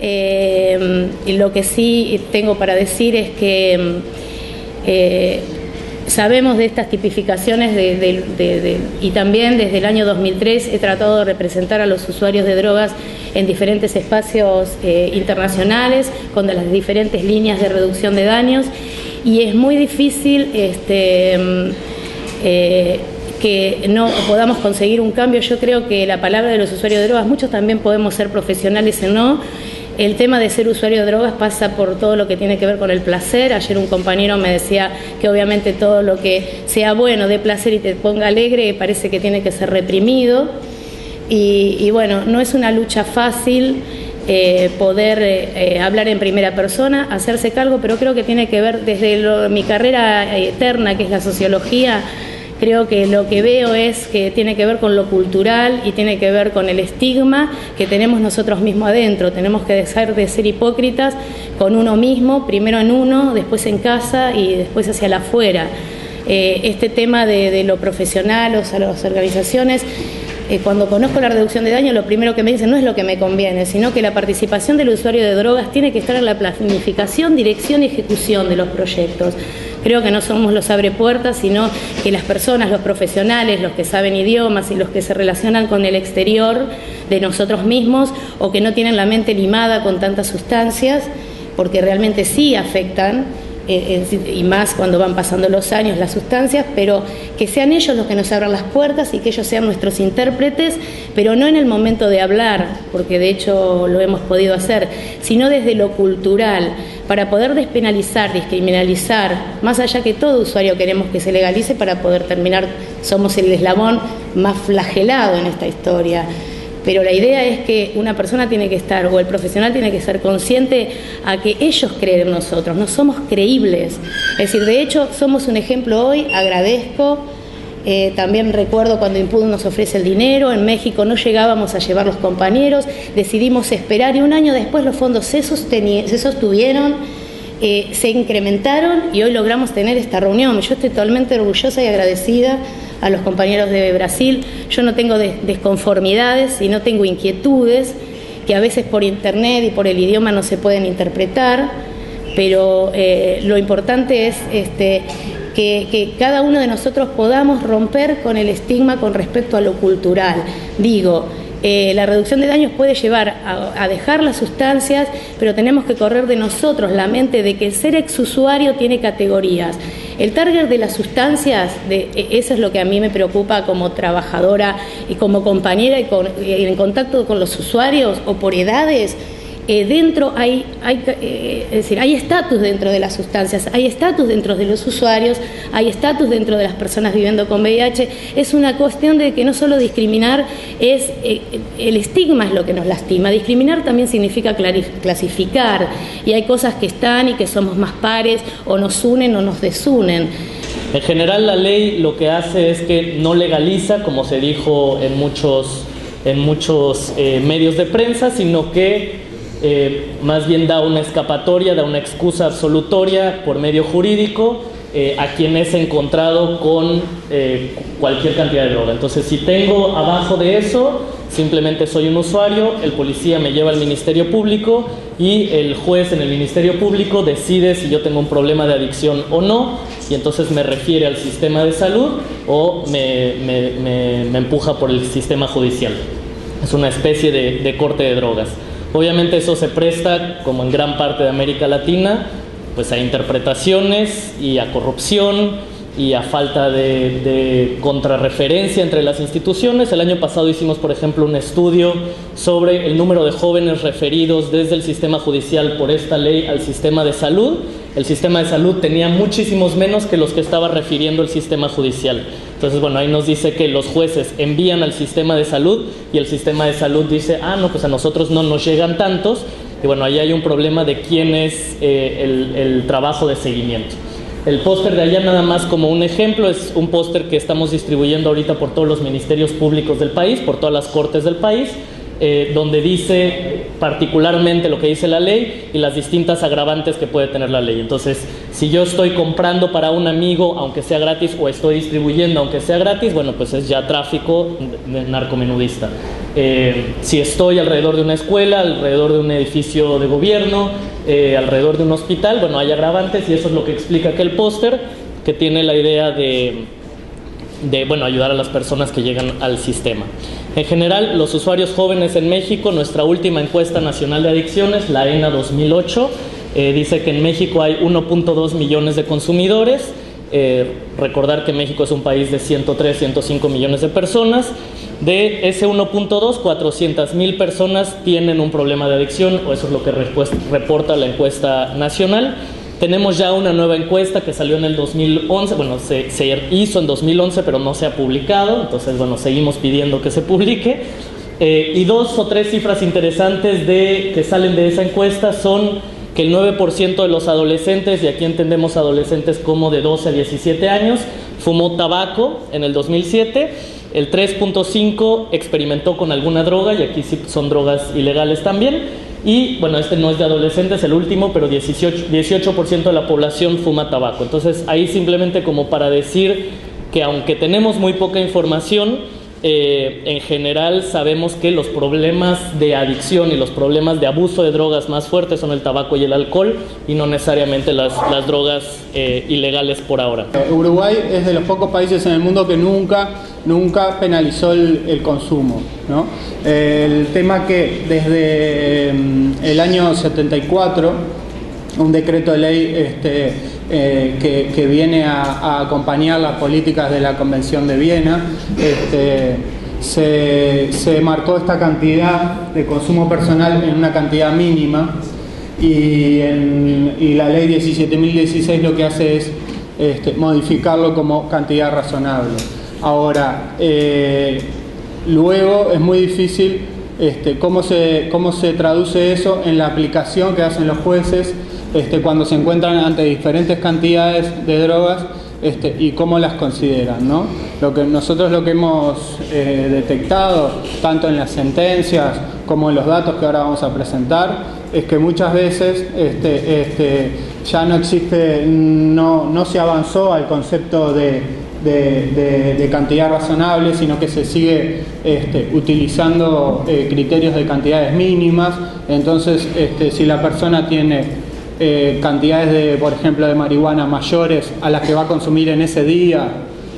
Y lo que sí tengo para decir es que sabemos de estas tipificaciones y también desde el año 2003 he tratado de representar a los usuarios de drogas en diferentes espacios internacionales con las diferentes líneas de reducción de daños, y es muy difícil que no podamos conseguir un cambio. Yo creo que la palabra de los usuarios de drogas, muchos también podemos ser profesionales o no. El tema de ser usuario de drogas pasa por todo lo que tiene que ver con el placer. Ayer un compañero me decía que obviamente todo lo que sea bueno, de placer y te ponga alegre, parece que tiene que ser reprimido. Y bueno, no es una lucha fácil poder hablar en primera persona, hacerse cargo, pero creo que tiene que ver desde mi carrera eterna, que es la sociología. Creo que lo que veo es que tiene que ver con lo cultural y tiene que ver con el estigma que tenemos nosotros mismos adentro. Tenemos que dejar de ser hipócritas con uno mismo, primero en uno, después en casa y después hacia el afuera. Este tema de lo profesional, o sea, las organizaciones, cuando conozco la reducción de daño, lo primero que me dicen no es lo que me conviene, sino que la participación del usuario de drogas tiene que estar en la planificación, dirección y ejecución de los proyectos. Creo que no somos los abrepuertas, sino que las personas, los profesionales, los que saben idiomas y los que se relacionan con el exterior de nosotros mismos, o que no tienen la mente limada con tantas sustancias, porque realmente sí afectan, y más cuando van pasando los años, las sustancias, pero que sean ellos los que nos abran las puertas y que ellos sean nuestros intérpretes, pero no en el momento de hablar, porque de hecho lo hemos podido hacer, sino desde lo cultural, para poder despenalizar, descriminalizar, más allá que todo usuario queremos que se legalice para poder terminar, somos el eslabón más flagelado en esta historia. Pero la idea es que una persona tiene que estar, o el profesional tiene que ser consciente a que ellos creen en nosotros, no somos creíbles. Es decir, de hecho, somos un ejemplo hoy, agradezco. También recuerdo cuando Impud nos ofrece el dinero, en México no llegábamos a llevar los compañeros, decidimos esperar y un año después los fondos se sostuvieron, se incrementaron y hoy logramos tener esta reunión. Yo estoy totalmente orgullosa y agradecida a los compañeros de Brasil. Yo no tengo desconformidades y no tengo inquietudes que a veces por internet y por el idioma no se pueden interpretar, pero lo importante es que cada uno de nosotros podamos romper con el estigma con respecto a lo cultural. Digo, la reducción de daños puede llevar a dejar las sustancias, pero tenemos que correr de nosotros la mente de que el ser exusuario tiene categorías. El target de las sustancias, eso es lo que a mí me preocupa como trabajadora y como compañera y en contacto con los usuarios o por edades. Dentro hay estatus dentro de las sustancias, hay estatus dentro de los usuarios, hay estatus dentro de las personas viviendo con VIH. Es una cuestión de que no solo discriminar es el estigma es lo que nos lastima. Discriminar también significa clasificar, y hay cosas que están y que somos más pares, o nos unen o nos desunen. En general, la ley lo que hace es que no legaliza, como se dijo en muchos medios de prensa, sino que más bien da una escapatoria, da una excusa absolutoria por medio jurídico a quien es encontrado con cualquier cantidad de droga. Entonces, si tengo abajo de eso, simplemente soy un usuario, el policía me lleva al Ministerio Público y el juez en el Ministerio Público decide si yo tengo un problema de adicción o no, y entonces me refiere al sistema de salud o me empuja por el sistema judicial. Es una especie de corte de drogas. Obviamente eso se presta, como en gran parte de América Latina, pues a interpretaciones y a corrupción y a falta de contrarreferencia entre las instituciones. El año pasado hicimos, por ejemplo, un estudio sobre el número de jóvenes referidos desde el sistema judicial por esta ley al sistema de salud. El sistema de salud tenía muchísimos menos que los que estaba refiriendo el sistema judicial. Entonces, bueno, ahí nos dice que los jueces envían al sistema de salud y el sistema de salud dice, no, pues a nosotros no nos llegan tantos. Y bueno, ahí hay un problema de quién es el trabajo de seguimiento. El póster de allá, nada más como un ejemplo, es un póster que estamos distribuyendo ahorita por todos los ministerios públicos del país, por todas las cortes del país, donde dice particularmente lo que dice la ley y las distintas agravantes que puede tener la ley. Entonces, si yo estoy comprando para un amigo, aunque sea gratis, o estoy distribuyendo, aunque sea gratis, bueno, pues es ya tráfico narcomenudista. si estoy alrededor de una escuela, alrededor de un edificio de gobierno, alrededor de un hospital, bueno, hay agravantes, y eso es lo que explica aquel póster, que tiene la idea de bueno, ayudar a las personas que llegan al sistema. En general, los usuarios jóvenes en México, nuestra última encuesta nacional de adicciones, la ENA 2008, dice que en México hay 1.2 millones de consumidores. Recordar que México es un país de 103, 105 millones de personas. De ese 1.2, 400,000 personas tienen un problema de adicción, o eso es lo que reporta la encuesta nacional. Tenemos ya una nueva encuesta que salió en el 2011, bueno, se hizo en 2011, pero no se ha publicado, entonces, bueno, seguimos pidiendo que se publique. Y 2 o 3 cifras interesantes que salen de esa encuesta son que el 9% de los adolescentes, y aquí entendemos adolescentes como de 12 a 17 años, fumó tabaco en el 2007, el 3.5% experimentó con alguna droga, y aquí sí son drogas ilegales también. Y bueno, este no es de adolescentes, el último, pero 18% de la población fuma tabaco. Entonces, ahí simplemente como para decir que aunque tenemos muy poca información, en general sabemos que los problemas de adicción y los problemas de abuso de drogas más fuertes son el tabaco y el alcohol, y no necesariamente las drogas ilegales por ahora. Uruguay es de los pocos países en el mundo que nunca penalizó el consumo, ¿no? El tema que desde el año 74, un decreto de ley que viene a acompañar las políticas de la Convención de Viena, se marcó esta cantidad de consumo personal en una cantidad mínima, y la ley 17.016 lo que hace es modificarlo como cantidad razonable. Ahora, luego es muy difícil cómo se traduce eso en la aplicación que hacen los jueces cuando se encuentran ante diferentes cantidades de drogas y cómo las consideran, ¿no? Nosotros lo que hemos detectado, tanto en las sentencias como en los datos que ahora vamos a presentar, es que muchas veces ya no existe, no se avanzó al concepto de cantidad razonable, sino que se sigue utilizando criterios de cantidades mínimas. Entonces, si la persona tiene cantidades por ejemplo, de marihuana mayores a las que va a consumir en ese día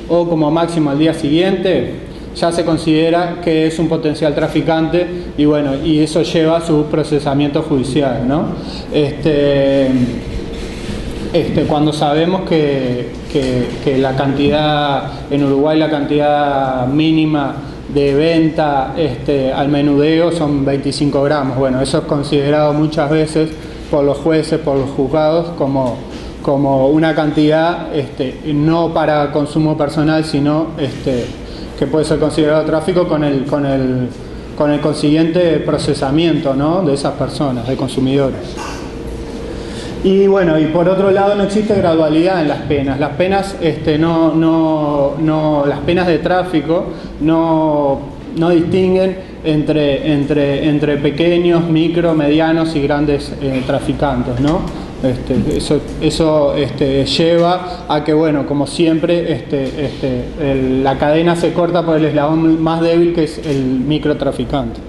o como máximo al día siguiente, ya se considera que es un potencial traficante, y bueno, y eso lleva a su procesamiento judicial, ¿no? Cuando sabemos que la cantidad, en Uruguay la cantidad mínima de venta al menudeo son 25 gramos. Bueno, eso es considerado muchas veces por los jueces, por los juzgados, como una cantidad no para consumo personal, sino que puede ser considerado tráfico con el consiguiente procesamiento, ¿no?, de esas personas, de consumidores. Y bueno, y por otro lado no existe gradualidad en las penas. Las penas las penas de tráfico no distinguen entre pequeños, micro, medianos y grandes traficantes, ¿no? Eso lleva a que, bueno, como siempre, la cadena se corta por el eslabón más débil, que es el microtraficante.